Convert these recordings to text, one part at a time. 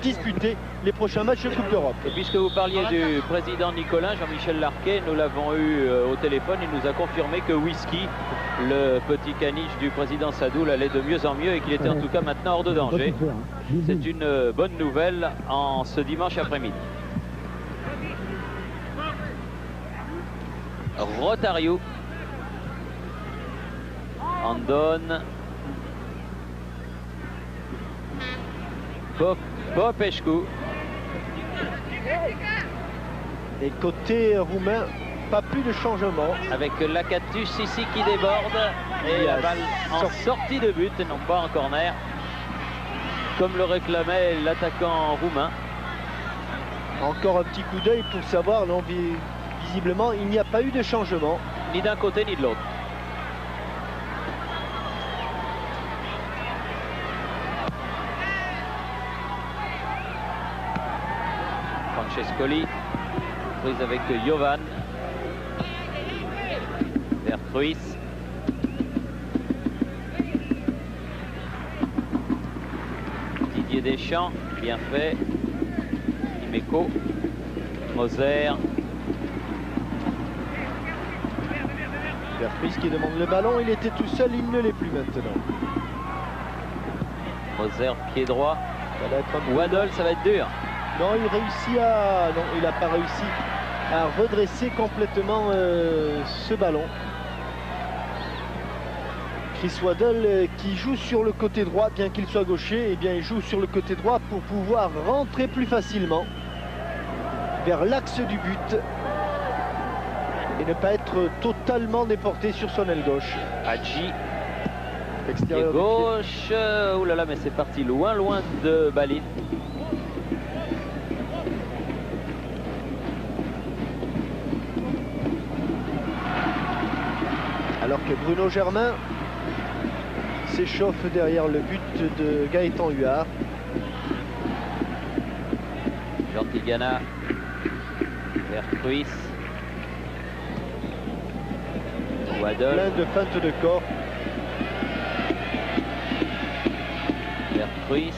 disputer les prochains matchs de Coupe d'Europe. Et puisque vous parliez du président Nicolin, Jean-Michel Larquet, nous l'avons eu au téléphone, il nous a confirmé que Whisky, le petit caniche du président Sadoul, allait de mieux en mieux et qu'il était en tout cas maintenant hors de danger. C'est une bonne nouvelle en ce dimanche après-midi. Rotario, Andon, Popescu. Et côté roumain, pas plus de changement. Avec Lakatus ici qui déborde et la balle en sortie de but et non pas en corner, comme le réclamait l'attaquant roumain. Encore un petit coup d'œil pour savoir, non, visiblement il n'y a pas eu de changement. Ni d'un côté ni de l'autre. Francescoli, prise avec Jovan. Vertruis. Didier Deschamps, bien fait. Imeco. Moser. Vertruis qui demande le ballon, il était tout seul, il ne l'est plus maintenant. Moser, pied droit. Waddle, ça va être dur. Non, il réussit à... Non, il n'a pas réussi à redresser complètement ce ballon. Chris Waddle qui joue sur le côté droit, bien qu'il soit gaucher, eh bien il joue sur le côté droit pour pouvoir rentrer plus facilement vers l'axe du but et ne pas être totalement déporté sur son aile gauche. Hadji, extérieur gauche. Ouh là là, mais c'est parti loin de Balin. Alors que Bruno Germain s'échauffe derrière le but de Gaëtan Huard. Jean Tigana, Vertruis, Waddle. Plein de feintes de corps. Vertruis,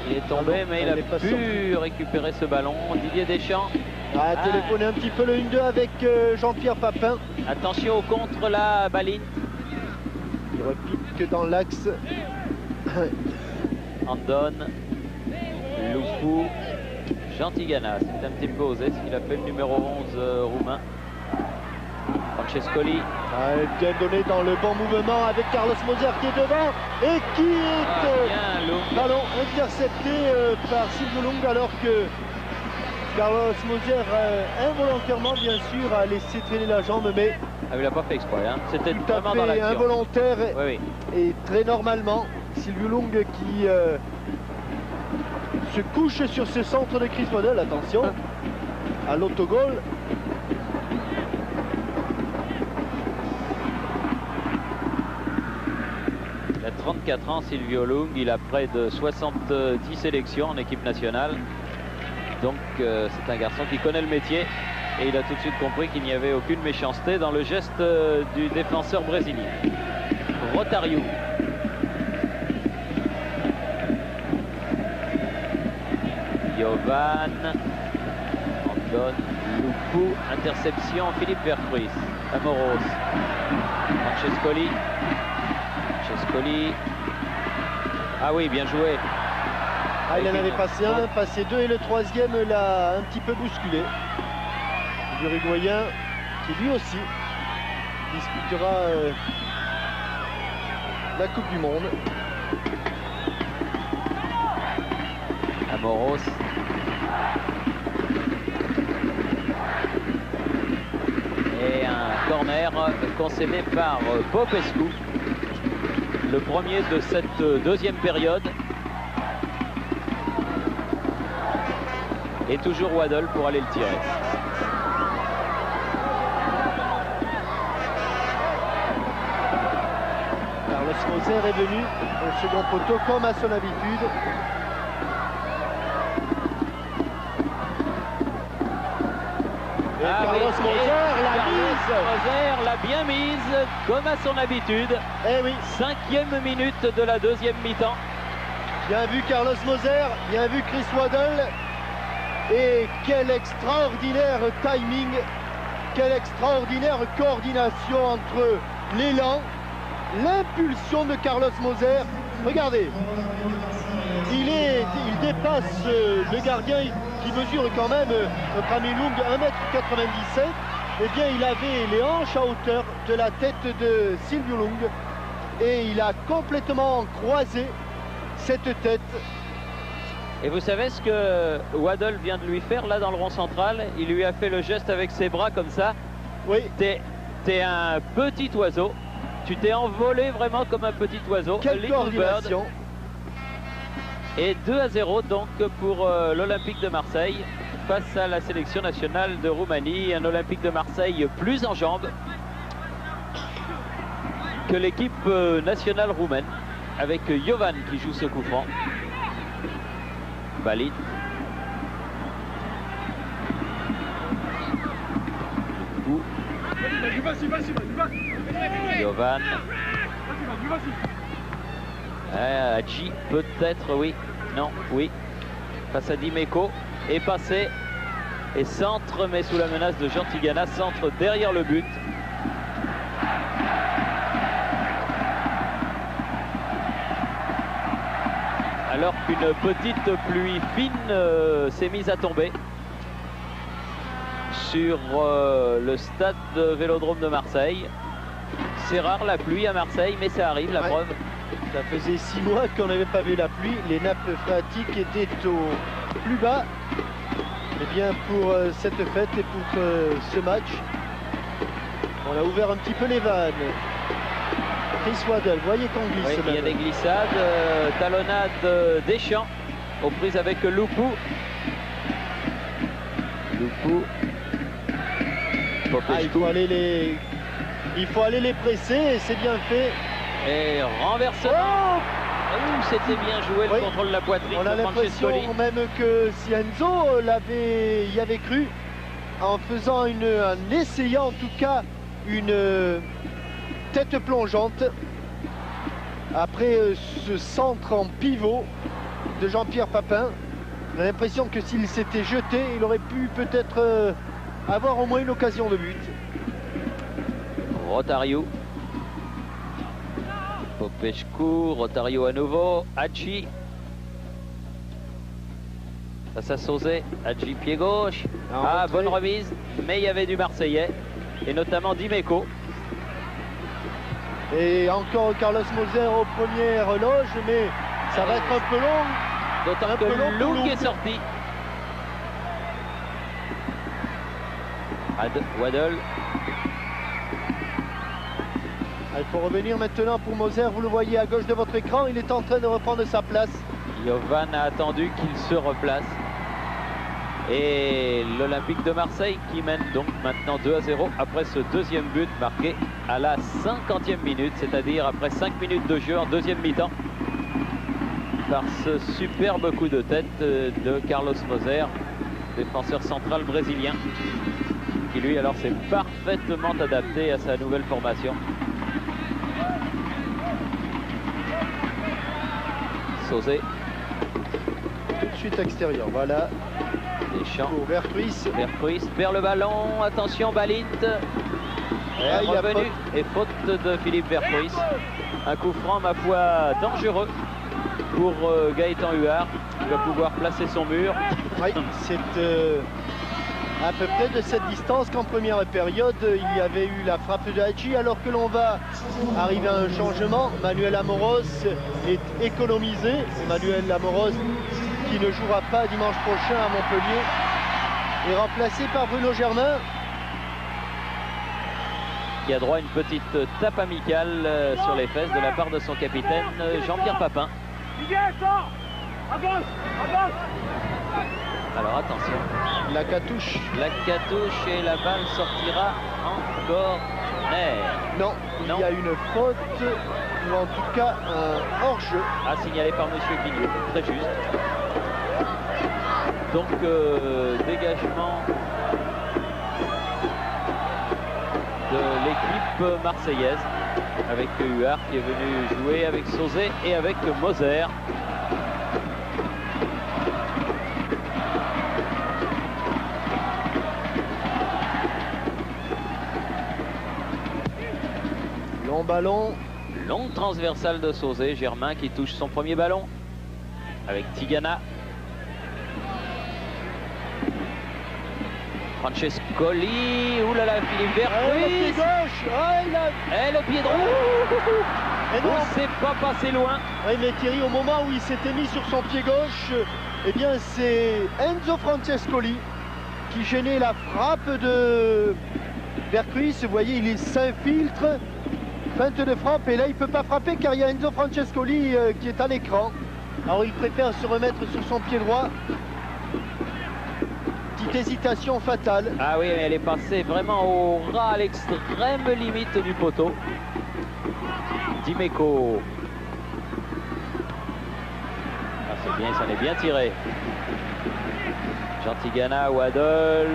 il est tombé, mais il a pu récupérer ce ballon. Didier Deschamps a téléphoné un petit peu le 1-2 avec Jean-Pierre Papin. Attention contre la Baline. Il repique dans l'axe. Andon, Loupou, Jean Tigana. C'est un petit peu osé ce qu'il a fait le numéro 11 roumain. Francescoli. Bien donné dans le bon mouvement avec Carlos Moser qui est devant et qui est ballon intercepté par Silvio Lung, alors que Carlos Moser involontairement bien sûr a laissé traîner la jambe, mais il n'a pas fait exprès, hein. C'était tout à vraiment dans fait l'action. Involontaire. Oui. Et très normalement Silvio Lung qui se couche sur ce centre de Chris Waddle. Attention à l'autogol. Il a 34 ans, Silvio Lung. Il a près de 70 sélections en équipe nationale. Donc c'est un garçon qui connaît le métier. Et il a tout de suite compris qu'il n'y avait aucune méchanceté dans le geste du défenseur brésilien. Rotario. Jovan. Andon. Loupou. Interception. Philippe Vertruis. Amoros. Francescoli. Francescoli. Ah oui, bien joué. Il en avait passé un, passé deux, et le troisième l'a un petit peu bousculé. L'Uruguayen qui lui aussi disputera la Coupe du Monde. Amoros. Et un corner concédé par Popescu. Le premier de cette deuxième période. Et toujours Waddle pour aller le tirer. Carlos Moser est venu au second poteau comme à son habitude. Et Carlos Moser l'a mise. Moser l'a bien mise comme à son habitude. Eh oui. 5e minute de la deuxième mi-temps. Bien vu Carlos Moser, bien vu Chris Waddle. Et quel extraordinaire timing, quelle extraordinaire coordination entre l'élan, l'impulsion de Carlos Moser. Regardez, il dépasse le gardien qui mesure quand même, notre ami Lung, 1,97 m. Eh bien, il avait les hanches à hauteur de la tête de Silvio Lung et il a complètement croisé cette tête. Et vous savez ce que Waddle vient de lui faire là dans le rond central? Il lui a fait le geste avec ses bras comme ça. Oui. T'es un petit oiseau. Tu t'es envolé vraiment comme un petit oiseau. Quelle coordination. Et 2-0 donc pour l'Olympique de Marseille face à la sélection nationale de Roumanie. Un Olympique de Marseille plus en jambes que l'équipe nationale roumaine, avec Jovan qui joue ce coup franc. Balint. Jovan. Hadji, peut-être, oui. Non, oui. Face à Dimeco. Et passé. Et centre, mais sous la menace de Jean Tigana. Centre derrière le but. Alors qu'une petite pluie fine s'est mise à tomber sur le stade Vélodrome de Marseille. C'est rare la pluie à Marseille, mais ça arrive, la preuve. Ça faisait 6 mois qu'on n'avait pas vu la pluie. Les nappes phréatiques étaient au plus bas. Et bien pour cette fête et pour ce match, on a ouvert un petit peu les vannes. Chris Waddle, voyez qu'on glisse. Oui, il y a des glissades, talonnade Deschamps aux prises avec Loupou. Loupou. Il faut aller les presser et c'est bien fait. Et renversement. C'était bien joué le contrôle de la poitrine. On a l'impression même que Cienzo y avait cru en faisant en essayant en tout cas une tête plongeante après ce centre en pivot de Jean-Pierre Papin. On a l'impression que s'il s'était jeté, il aurait pu peut-être avoir au moins une occasion de but. Rotario. Popescu, Rotario à nouveau, Hadji. Face à Sauzet, Hadji pied gauche. Bonne remise, mais il y avait du Marseillais, et notamment Dimeco. Et encore Carlos Moser au premier loge, mais ça va être un peu long. D'autant que Lung est sorti. Waddle. Il faut revenir maintenant pour Moser, vous le voyez à gauche de votre écran, il est en train de reprendre sa place. Jovan a attendu qu'il se replace. Et l'Olympique de Marseille qui mène donc maintenant 2-0 après ce deuxième but marqué à la 50e minute, c'est-à-dire après 5 minutes de jeu en deuxième mi-temps, par ce superbe coup de tête de Carlos Moser, défenseur central brésilien, qui lui alors s'est parfaitement adapté à sa nouvelle formation. Sauzet. Tout de suite extérieur, voilà. Deschamps. Vercruis. Vercruis perd le ballon, attention Balint. Revenu et faute de Philippe Vercruis. Un coup franc, ma foi, dangereux pour Gaëtan Huard. Il va pouvoir placer son mur. Oui, c'est à peu près de cette distance qu'en première période, il y avait eu la frappe de Hadji, alors que l'on va arriver à un changement. Manuel Amoros est économisé. Manuel Amoros, qui ne jouera pas dimanche prochain à Montpellier, est remplacé par Bruno Germain. Qui a droit à une petite tape amicale sur les fesses de la part de son capitaine Jean-Pierre Papin. Alors attention. La catouche. La catouche et la balle sortira en corner. Non, il y a une faute, ou en tout cas un hors-jeu. Signalé par Monsieur Guignot, très juste. Donc dégagement de l'équipe marseillaise avec Huard qui est venu jouer avec Sauzet et avec Moser. ballon. Longue transversale de Sauzet, Germain qui touche son premier ballon avec Tigana. Francescoli, oulala, Philippe Vercruis. Le pied gauche, Et le pied droit. Et non, C'est pas passé loin. oui, mais Thierry, au moment où il s'était mis sur son pied gauche, eh bien c'est Enzo Francescoli qui gênait la frappe de Vercruis. Vous voyez, il s'infiltre, feinte de frappe, et là il ne peut pas frapper car il y a Enzo Francescoli qui est à l'écran. Alors il préfère se remettre sur son pied droit. Petite hésitation fatale. Ah oui, mais elle est passée vraiment au ras, à l'extrême limite du poteau. Dimeco. Ah, c'est bien, il s'en est bien tiré. Jean Tigana, Waddle,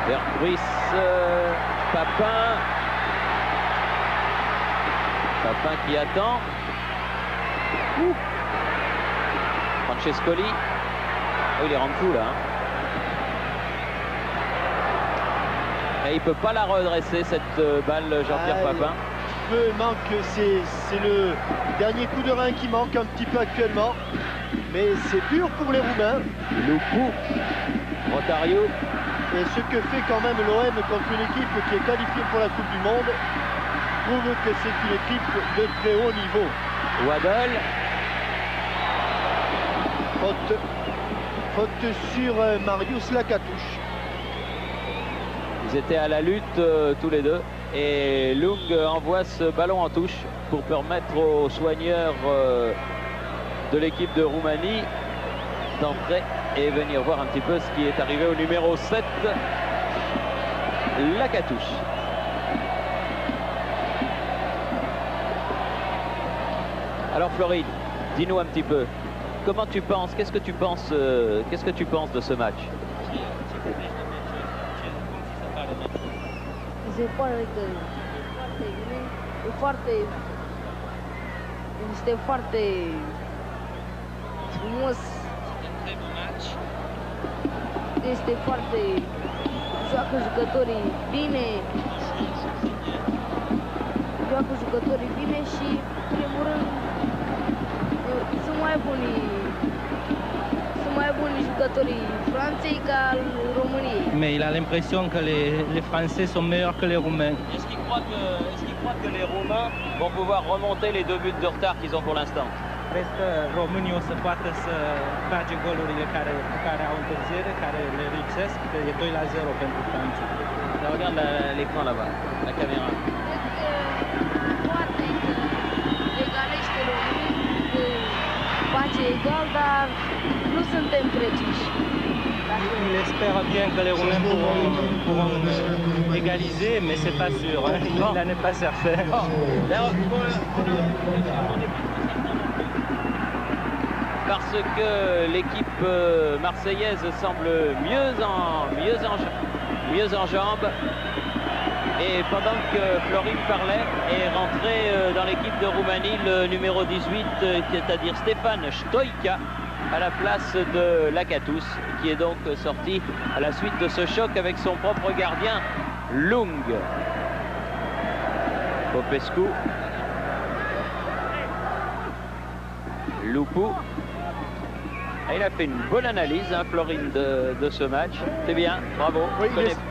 Vercruis, Papin. Papin qui attend. Francescoli. Oh, il est rendu fou là. Hein. Et il peut pas la redresser cette balle, Jean-Pierre Papin. Manque, c'est le dernier coup de rein qui manque un petit peu actuellement. Mais c'est dur pour les Roumains. Loupou, Rotario. Et ce que fait quand même l'OM contre une équipe qui est qualifiée pour la Coupe du Monde prouve que c'est une équipe de très haut niveau. Waddle. Faute sur Marius Lakatouche. Ils étaient à la lutte tous les deux. Et Lung envoie ce ballon en touche pour permettre aux soigneurs de l'équipe de Roumanie d'entrer et venir voir un petit peu ce qui est arrivé au numéro 7, Lakatouche. Alors Floride, dis-nous un petit peu, comment tu penses, qu'est-ce que tu penses de ce match? Se pare că este foarte frumos, este foarte, joacă jucătorii bine, și în primul rând sunt mai buni jucătorii Franței ca al României. Mais il a l'impression que les Français sont meilleurs que les Roumains. Est-ce qu'il croit que les Roumains vont pouvoir remonter les 2 buts de retard qu'ils ont pour l'instant? Cred că românii o să poată să bage golurile cu care au întârziere, care le lipsesc, că e 2-0 pentru Franța. Regarde l'écran là-bas, la caméra. Poate că egalește România, face egal, dar nu suntem preciși. Il espère bien que les Roumains pourront égaliser, mais c'est pas sûr. Hein. Il n'en est pas certain. Parce que l'équipe marseillaise semble mieux en jambes. Et pendant que Florine parlait, est rentré dans l'équipe de Roumanie le numéro 18, c'est-à-dire Stéphane Stoïca, à la place de Lakatouche, qui est donc sorti à la suite de ce choc avec son propre gardien, Lung. Popescu. Loupou. Et il a fait une bonne analyse, hein, Florine, de ce match. C'est bien, bravo. Oui,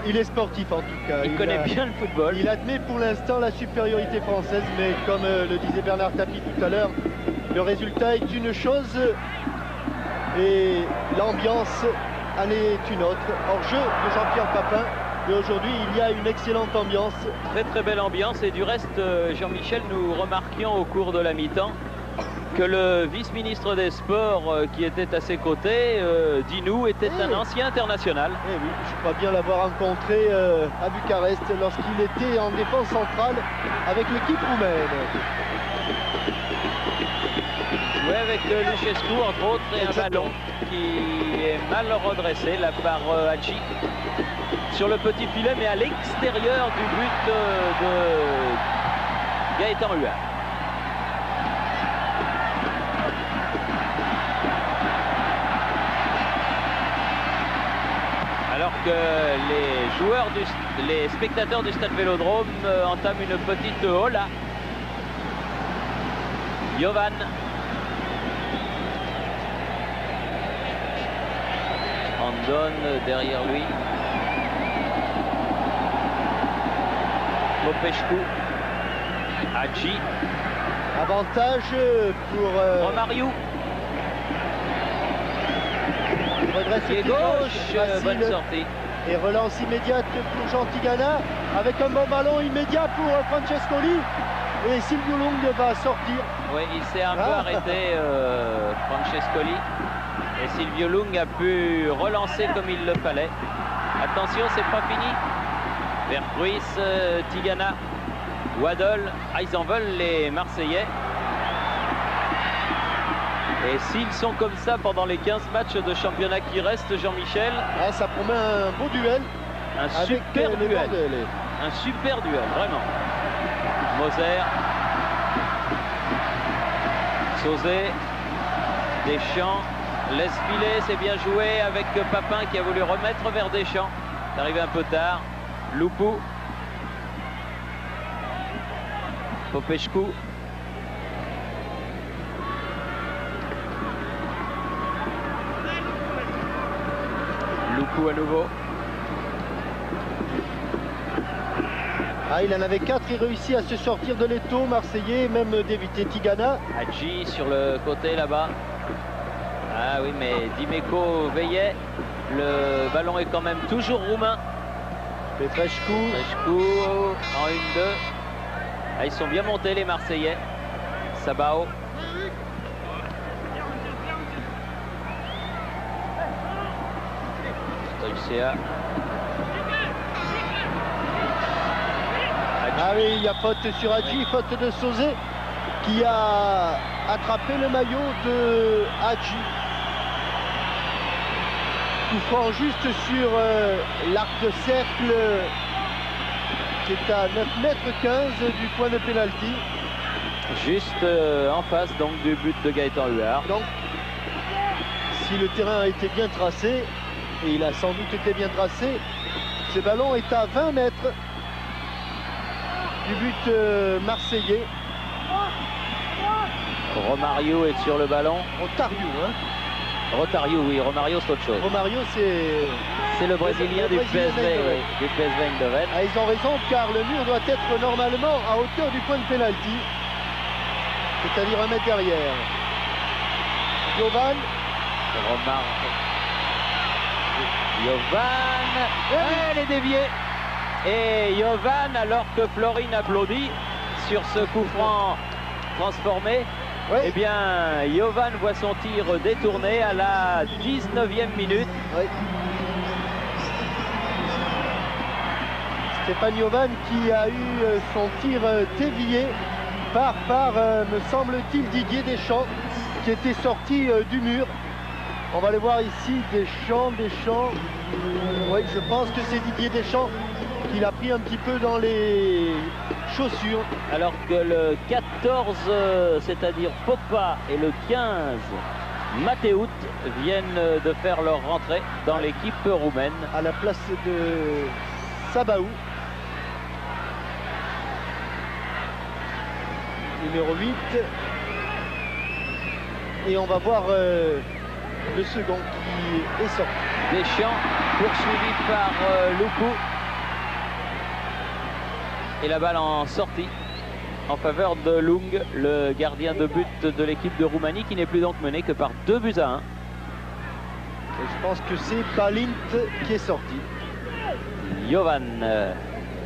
il est sportif en tout cas. Il connaît bien le football. Il admet pour l'instant la supériorité française, mais comme le disait Bernard Tapie tout à l'heure, le résultat est une chose et l'ambiance en est une autre. Hors jeu de Jean-Pierre Papin. Et aujourd'hui, il y a une excellente ambiance. Très très belle ambiance. Et du reste, Jean-Michel, nous remarquions au cours de la mi-temps que le vice-ministre des Sports qui était à ses côtés, Dinou, était un ancien international. Eh oui, je crois bien l'avoir rencontré à Bucarest lorsqu'il était en défense centrale avec l'équipe roumaine. Joué avec Luchescu entre autres, et un ballon qui est mal redressé là par Hadji sur le petit filet, mais à l'extérieur du but de Gaëtan Huard. Alors alors que les spectateurs du Stade Vélodrome entament une petite hola. Jovan. Andon derrière lui. Popescu. Hadji. Avantage pour Romario. redresse Pied pied gauche, bonne facile. sortie. Et relance immédiate pour Jean Tigana avec un bon ballon immédiat pour Francescoli. Et Silvio Lung va sortir. Oui, il s'est un peu arrêté, Francescoli. Et Silvio Lung a pu relancer comme il le fallait. Attention, c'est pas fini. Vercruis, Tigana, Waddle. Ah, ils en veulent les Marseillais. Et s'ils sont comme ça pendant les 15 matchs de championnat qui restent, Jean-Michel, Ça promet un beau duel. un avec super les duel. Bordelais. Un super duel, vraiment. Moser. Sauzet. Deschamps. Laisse filer, c'est bien joué avec Papin qui a voulu remettre vers Deschamps. C'est arrivé un peu tard. Loupou. Popescu. Loupou à nouveau. Il en avait 4, il réussit à se sortir de l'étau marseillais, même d'éviter Tigana. Hadji sur le côté là-bas. Ah oui, mais Dimeco veillait. Le ballon est quand même toujours roumain. Petrescu. Petrescu en 1-2. Ah, ils sont bien montés les Marseillais. Sabao. Stoicea. Oui, il y a faute sur Hadji, faute de Sauzet qui a attrapé le maillot de Hadji. Coup franc juste sur l'arc de cercle qui est à 9,15 m du point de pénalty. Juste en face donc du but de Gaëtan Huard. Donc, si le terrain a été bien tracé, et il a sans doute été bien tracé, ce ballon est à 20 mètres du but marseillais. Romario est sur le ballon. Rotario, hein. Rotario, oui, Romario c'est autre chose. Romario, c'est le Brésilien du PSV, oui, du PSV Eindhoven. Ils ont raison car le mur doit être normalement à hauteur du point de pénalty, c'est-à-dire 1 mètre derrière. Jovan. Jovan, elle est déviée. Et Jovan, alors que Florine applaudit sur ce coup franc transformé, eh bien Jovan voit son tir détourné à la 19e minute. Stéphane Jovan qui a eu son tir dévié par me semble-t-il, Didier Deschamps, qui était sorti du mur. On va aller voir ici, Deschamps. Oui, je pense que c'est Didier Deschamps qui l'a pris un petit peu dans les chaussures. Alors que le 14, c'est-à-dire Popa, et le 15, Mateout, viennent de faire leur rentrée dans l'équipe roumaine. À la place de Sabaou. Numéro 8. Et on va voir le second qui est sorti. Deschamps, poursuivi par Loupou. Et la balle en sortie en faveur de Lung, le gardien de but de l'équipe de Roumanie, qui n'est plus donc mené que par 2-1. Et je pense que c'est Balint qui est sorti. Jovan,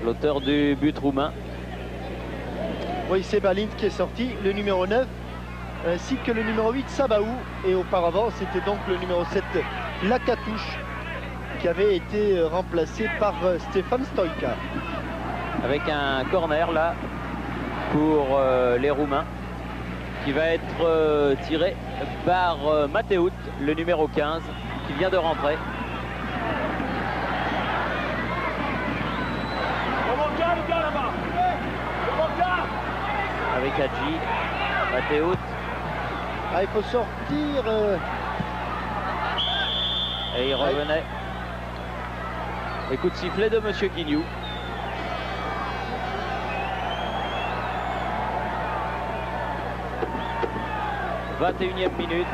l'auteur du but roumain. Oui, c'est Balint qui est sorti, le numéro 9, ainsi que le numéro 8, Sabaou. Et auparavant, c'était donc le numéro 7, Lakatouche, qui avait été remplacé par Stefan Stoica. Avec un corner là pour les Roumains, qui va être tiré par Mateout, le numéro 15, qui vient de rentrer. Avec Hadji, Mateout. Il faut sortir. Et il revenait. Et coup de sifflet de Monsieur Guignou. « 21e minute.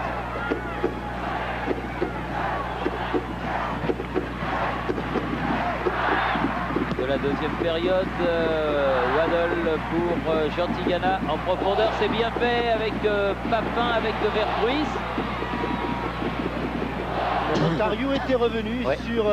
De la deuxième période, Waddle pour Jantigana en profondeur, c'est bien fait avec Papin, avec Vercruis. Ontario était revenu Ouais. sur